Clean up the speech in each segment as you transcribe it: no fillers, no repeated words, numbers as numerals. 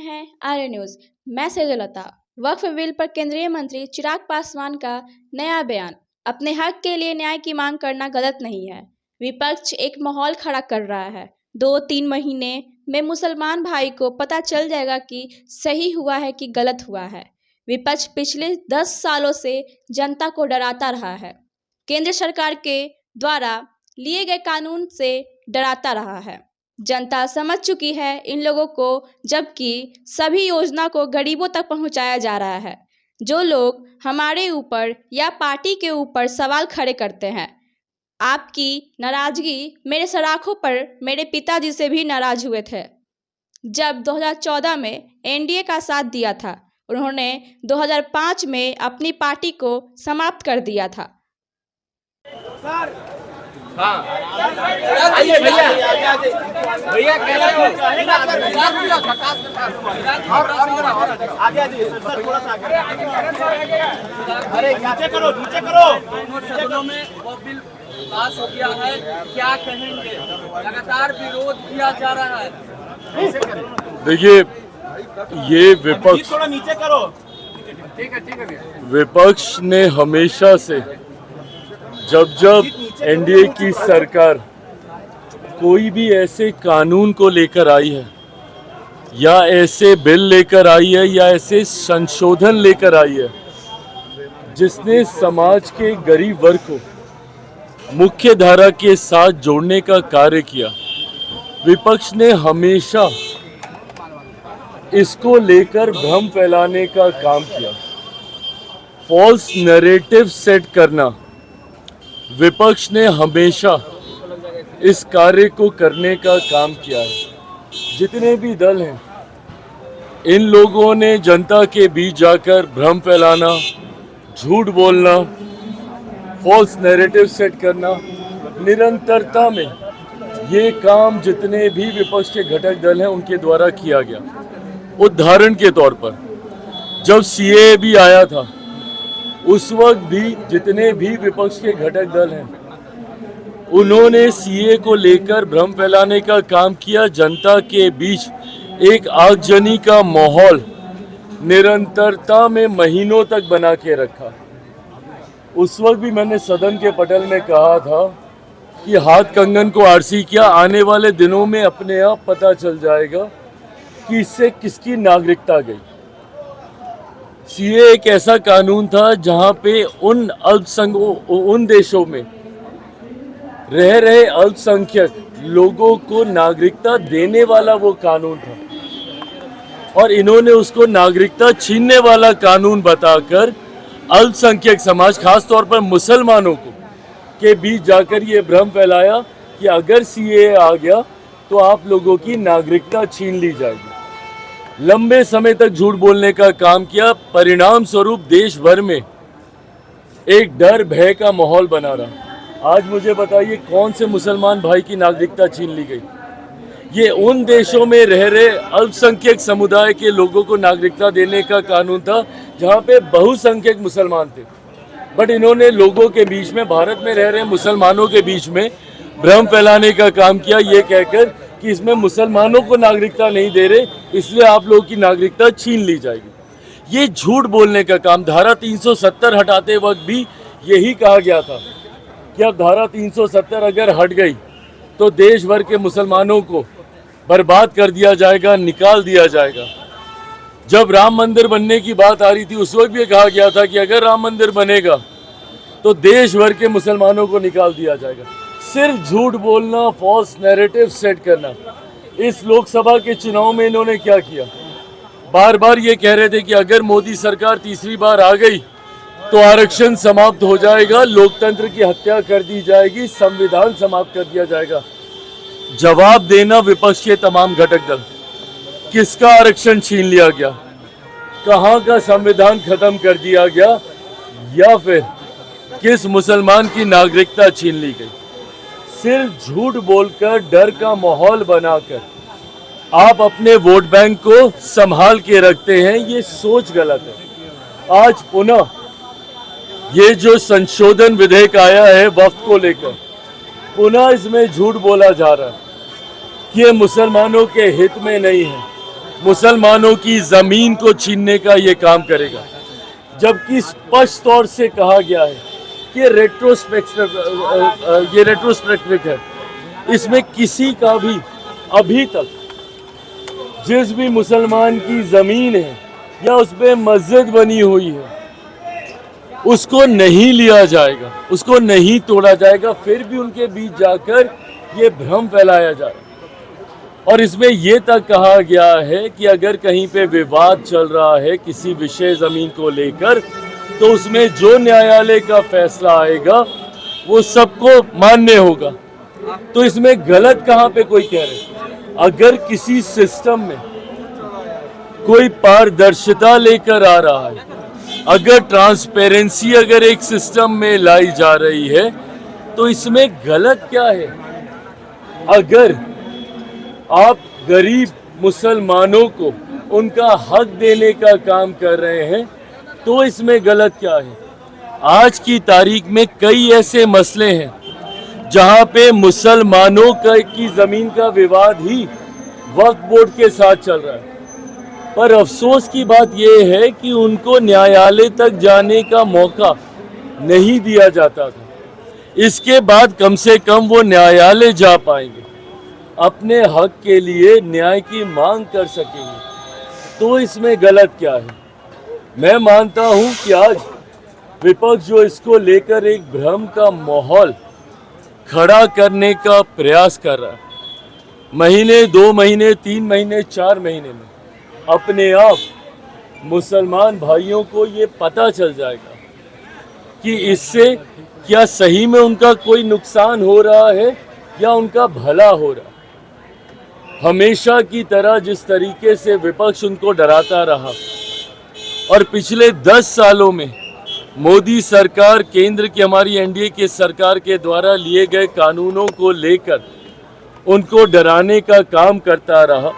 हैं आर्य न्यूज। मैं सैदुलता। वक्फ बिल पर केंद्रीय मंत्री चिराग पासवान का नया बयान। अपने हक के लिए न्याय की मांग करना गलत नहीं है। विपक्ष एक माहौल खड़ा कर रहा है। 2-3 महीने में मुसलमान भाई को पता चल जाएगा कि सही हुआ है कि गलत हुआ है। विपक्ष पिछले 10 सालों से जनता को डराता रहा है। केंद्र सरकार के द्वारा लिए गए कानून से डराता रहा है। जनता समझ चुकी है इन लोगों को, जबकि सभी योजना को गरीबों तक पहुंचाया जा रहा है। जो लोग हमारे ऊपर या पार्टी के ऊपर सवाल खड़े करते हैं, आपकी नाराजगी मेरे सराखों पर मेरे पिताजी से भी नाराज हुए थे। जब 2014 में एनडीए का साथ दिया था, उन्होंने 2005 में अपनी पार्टी को समाप्त कर दिया था। हाँ आइए भैया भैया कैसे हो? और आगे आइए सर, थोड़ा सा आगे। अरे नीचे करो नीचे करो। दोनों सदनों में वो बिल पास हो गया है, क्या कहेंगे? लगातार विरोध किया जा रहा है। देखिए, ये विपक्ष थोड़ा नीचे करो। ठीक है विपक्ष ने हमेशा से जब एनडीए की सरकार कोई भी ऐसे कानून को लेकर आई है या ऐसे बिल लेकर आई है या ऐसे संशोधन लेकर आई है जिसने समाज के गरीब वर्ग को मुख्य धारा के साथ जोड़ने का कार्य किया, विपक्ष ने हमेशा इसको लेकर भ्रम फैलाने का काम किया। फॉल्स नैरेटिव सेट करना, विपक्ष ने हमेशा इस कार्य को करने का काम किया है। जितने भी दल हैं, इन लोगों ने जनता के बीच जाकर भ्रम फैलाना, झूठ बोलना, फॉल्स नैरेटिव सेट करना, निरंतरता में ये काम जितने भी विपक्ष के घटक दल हैं उनके द्वारा किया गया। उदाहरण के तौर पर जब सीएए भी आया था, उस वक्त भी जितने भी विपक्ष के घटक दल हैं उन्होंने सीए को लेकर भ्रम फैलाने का काम किया। जनता के बीच एक आगजनी का माहौल निरंतरता में महीनों तक बना के रखा। उस वक्त भी मैंने सदन के पटल में कहा था कि हाथ कंगन को आरसी किया, आने वाले दिनों में अपने आप पता चल जाएगा कि इससे किसकी नागरिकता गई। सीए एक ऐसा कानून था जहां पे उन देशों में रह रहे अल्पसंख्यक लोगों को नागरिकता देने वाला वो कानून था, और इन्होंने उसको नागरिकता छीनने वाला कानून बताकर अल्पसंख्यक समाज, खास तौर पर मुसलमानों को के बीच जाकर ये भ्रम फैलाया कि अगर सीए आ गया तो आप लोगों की नागरिकता छीन ली जाएगी। लंबे समय तक झूठ बोलने का काम किया। परिणाम स्वरूप देश भर में एक डर भय का माहौल बना रहा। आज मुझे बताइए, कौन से मुसलमान भाई की नागरिकता छीन ली गई? ये उन देशों में रह रहे अल्पसंख्यक समुदाय के लोगों को नागरिकता देने का कानून था जहां पे बहुसंख्यक मुसलमान थे। बट इन्होंने लोगों के बीच में, भारत में रह रहे मुसलमानों के बीच में भ्रम फैलाने का काम किया, ये कहकर कि इसमें मुसलमानों को नागरिकता नहीं दे रहे, इसलिए आप लोगों की नागरिकता छीन ली जाएगी। ये झूठ बोलने का काम। धारा 370 हटाते वक्त भी यही कहा गया था कि अब धारा 370 अगर हट गई तो देश भर के मुसलमानों को बर्बाद कर दिया जाएगा, निकाल दिया जाएगा। जब राम मंदिर बनने की बात आ रही थी, उस वक्त भी कहा गया था कि अगर राम मंदिर बनेगा तो देश भर के मुसलमानों को निकाल दिया जाएगा। सिर्फ झूठ बोलना, फॉल्स नैरेटिव सेट करना। इस लोकसभा के चुनाव में इन्होंने क्या किया? बार बार ये कह रहे थे कि अगर मोदी सरकार तीसरी बार आ गई तो आरक्षण समाप्त हो जाएगा, लोकतंत्र की हत्या कर दी जाएगी, संविधान समाप्त कर दिया जाएगा। जवाब देना विपक्ष के तमाम घटक दल, किसका आरक्षण छीन लिया गया? कहां का संविधान खत्म कर दिया गया? या फिर किस मुसलमान की नागरिकता छीन ली गई? सिर्फ झूठ बोलकर, डर का माहौल बनाकर आप अपने वोट बैंक को संभाल के रखते हैं। ये सोच गलत है। आज पुनः ये जो संशोधन विधेयक आया है वक्फ को लेकर, पुनः इसमें झूठ बोला जा रहा है कि ये मुसलमानों के हित में नहीं है। मुसलमानों की जमीन को छीनने का ये काम करेगा, जबकि स्पष्ट तौर से कहा गया है कि ये रेट्रोस्पेक्टिव है। इसमें किसी का भी अभी तक जिस भी मुसलमान की जमीन है या उस पे मस्जिद बनी हुई है उसको नहीं लिया जाएगा, उसको नहीं तोड़ा जाएगा। फिर भी उनके बीच जाकर ये भ्रम फैलाया जाएगा। और इसमें ये तक कहा गया है कि अगर कहीं पे विवाद चल रहा है किसी विषय जमीन को लेकर, तो उसमें जो न्यायालय का फैसला आएगा वो सबको मान्य होगा। तो इसमें गलत कहाँ पे कोई कह रहे? अगर किसी सिस्टम में कोई पारदर्शिता लेकर आ रहा है, अगर ट्रांसपेरेंसी अगर एक सिस्टम में लाई जा रही है, तो इसमें गलत क्या है? अगर आप गरीब मुसलमानों को उनका हक देने का काम कर रहे हैं, तो इसमें गलत क्या है? आज की तारीख में कई ऐसे मसले हैं जहां पे मुसलमानों की जमीन का विवाद ही वक्फ बोर्ड के साथ चल रहा है। पर अफसोस की बात यह है कि उनको न्यायालय तक जाने का मौका नहीं दिया जाता था। इसके बाद कम से कम वो न्यायालय जा पाएंगे, अपने हक के लिए न्याय की मांग कर सकेंगे। तो इसमें गलत क्या है? मैं मानता हूं कि आज विपक्ष जो इसको लेकर एक भ्रम का माहौल खड़ा करने का प्रयास कर रहा है, महीने 2 महीने 3 महीने 4 महीने में अपने आप मुसलमान भाइयों को ये पता चल जाएगा कि इससे क्या सही में उनका कोई नुकसान हो रहा है या उनका भला हो रहा है। हमेशा की तरह जिस तरीके से विपक्ष उनको डराता रहा और पिछले 10 सालों में मोदी सरकार, केंद्र की हमारी एनडीए की सरकार के द्वारा लिए गए कानूनों को लेकर उनको डराने का काम करता रहा,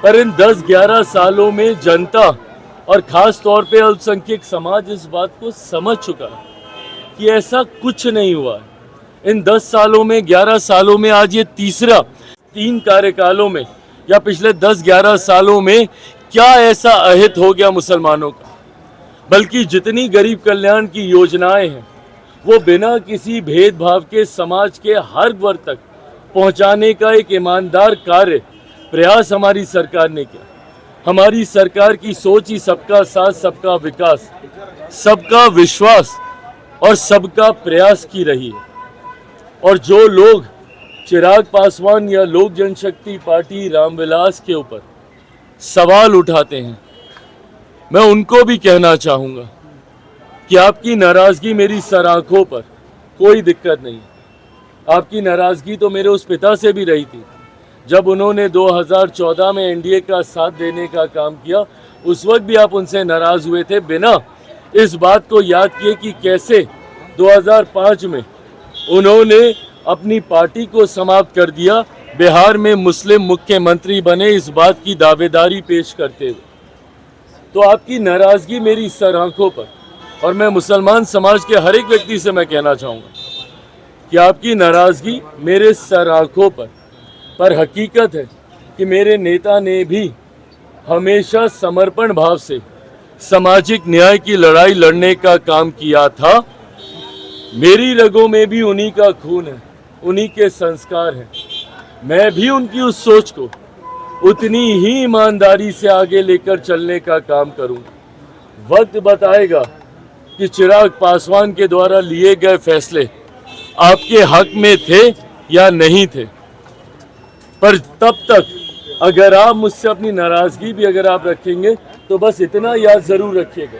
पर इन 10-11 सालों में जनता और खास तौर पे अल्पसंख्यक समाज इस बात को समझ चुका है कि ऐसा कुछ नहीं हुआ है। इन 10 सालों में 11 सालों में आज ये तीसरा 3 कार्यकालों में या पिछले 10-11 सालों में क्या ऐसा अहित हो गया मुसलमानों का? बल्कि जितनी गरीब कल्याण की योजनाएं हैं वो बिना किसी भेदभाव के समाज के हर वर्ग तक पहुंचाने का एक ईमानदार कार्य प्रयास हमारी सरकार ने किया। हमारी सरकार की सोच ही सबका साथ, सबका विकास, सबका विश्वास और सबका प्रयास की रही है। और जो लोग चिराग पासवान या लोक जनशक्ति पार्टी रामविलास के ऊपर सवाल उठाते हैं, मैं उनको भी कहना चाहूँगा कि आपकी नाराज़गी मेरी सराखों पर कोई दिक्कत नहीं। आपकी नाराज़गी तो मेरे उस पिता से भी रही थी जब उन्होंने 2014 में एनडीए का साथ देने का काम किया। उस वक्त भी आप उनसे नाराज़ हुए थे, बिना इस बात को याद किए कि कैसे 2005 में उन्होंने अपनी पार्टी को समाप्त कर दिया, बिहार में मुस्लिम मुख्यमंत्री बने इस बात की दावेदारी पेश करते हुए। तो आपकी नाराज़गी मेरी सर आंखों पर, और मैं मुसलमान समाज के हर एक व्यक्ति से मैं कहना चाहूँगा कि आपकी नाराज़गी मेरे सर आंखों पर हकीकत है कि मेरे नेता ने भी हमेशा समर्पण भाव से सामाजिक न्याय की लड़ाई लड़ने का काम किया था। मेरी रगों में भी उन्हीं का खून है, उन्हीं के संस्कार हैं। मैं भी उनकी उस सोच को उतनी ही ईमानदारी से आगे लेकर चलने का काम करूँगा। वक्त बताएगा कि चिराग पासवान के द्वारा लिए गए फैसले आपके हक में थे या नहीं थे, पर तब तक अगर आप मुझसे अपनी नाराज़गी भी अगर आप रखेंगे तो बस इतना याद ज़रूर रखिएगा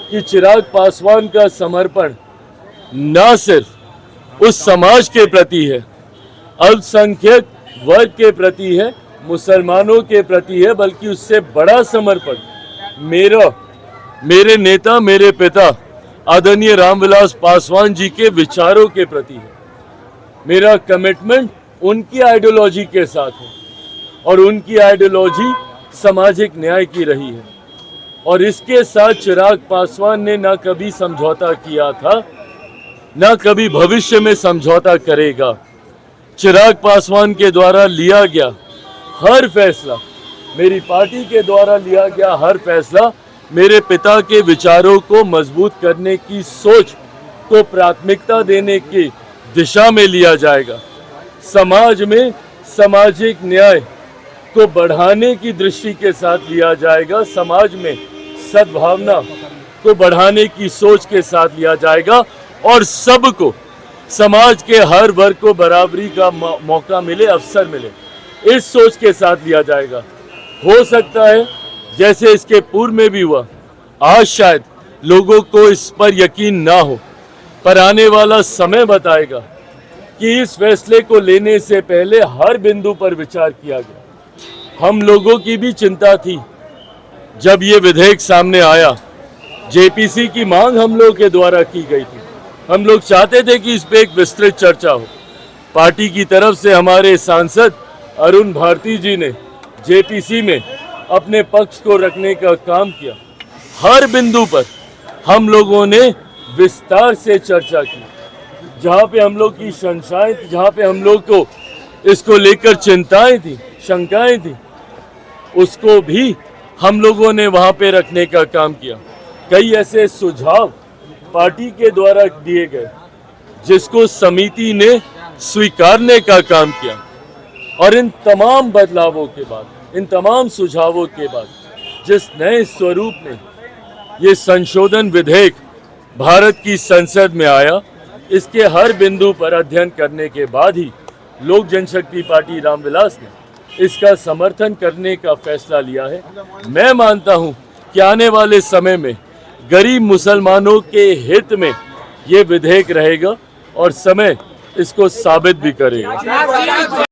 कि चिराग पासवान का समर्पण न सिर्फ उस समाज के प्रति है, अल्पसंख्यक वर्ग के प्रति है, मुसलमानों के प्रति है, बल्कि उससे बड़ा समर्पण मेरे नेता, मेरे पिता आदरणीय रामविलास पासवान जी के विचारों के प्रति है। मेरा कमिटमेंट उनकी आइडियोलॉजी के साथ है और उनकी आइडियोलॉजी सामाजिक न्याय की रही है। और इसके साथ चिराग पासवान ने ना कभी समझौता किया था, ना कभी भविष्य में समझौता करेगा। चिराग पासवान के द्वारा लिया गया हर फैसला मेरी पार्टी के द्वारा लिया गया हर फैसला मेरे पिता के विचारों को मजबूत करने की सोच को प्राथमिकता देने की दिशा में लिया जाएगा। समाज में सामाजिक न्याय को बढ़ाने की दृष्टि के साथ लिया जाएगा। समाज में सद्भावना को बढ़ाने की सोच के साथ लिया जाएगा और सबको, समाज के हर वर्ग को बराबरी का मौका मिले, अवसर मिले, इस सोच के साथ लिया जाएगा। हो सकता है जैसे इसके पूर्व में भी हुआ, आज शायद लोगों को इस पर यकीन ना हो, पर आने वाला समय बताएगा कि इस फैसले को लेने से पहले हर बिंदु पर विचार किया गया। हम लोगों की भी चिंता थी जब ये विधेयक सामने आया। जेपीसी की मांग हम लोग के द्वारा की गई थी। हम लोग चाहते थे कि इस पे एक विस्तृत चर्चा हो। पार्टी की तरफ से हमारे सांसद अरुण भारती जी ने जेपीसी में अपने पक्ष को रखने का काम किया। हर बिंदु पर हम लोगों ने विस्तार से चर्चा की। जहाँ पे हम लोग की शंकाएं थी, जहाँ पे हम लोग को इसको लेकर चिंताएं थी, शंकाएं थी, उसको भी हम लोगों ने वहाँ पे रखने का काम किया। कई ऐसे सुझाव पार्टी के द्वारा दिए गए जिसको समिति ने स्वीकारने का काम किया और इन तमाम बदलावों के बाद, इन तमाम सुझावों के बाद जिस नए स्वरूप में ये संशोधन विधेयक भारत की संसद में आया, इसके हर बिंदु पर अध्ययन करने के बाद ही लोक जनशक्ति पार्टी रामविलास ने इसका समर्थन करने का फैसला लिया है। मैं मानता हूं कि आने वाले समय में गरीब मुसलमानों के हित में ये विधेयक रहेगा और समय इसको साबित भी करेगा।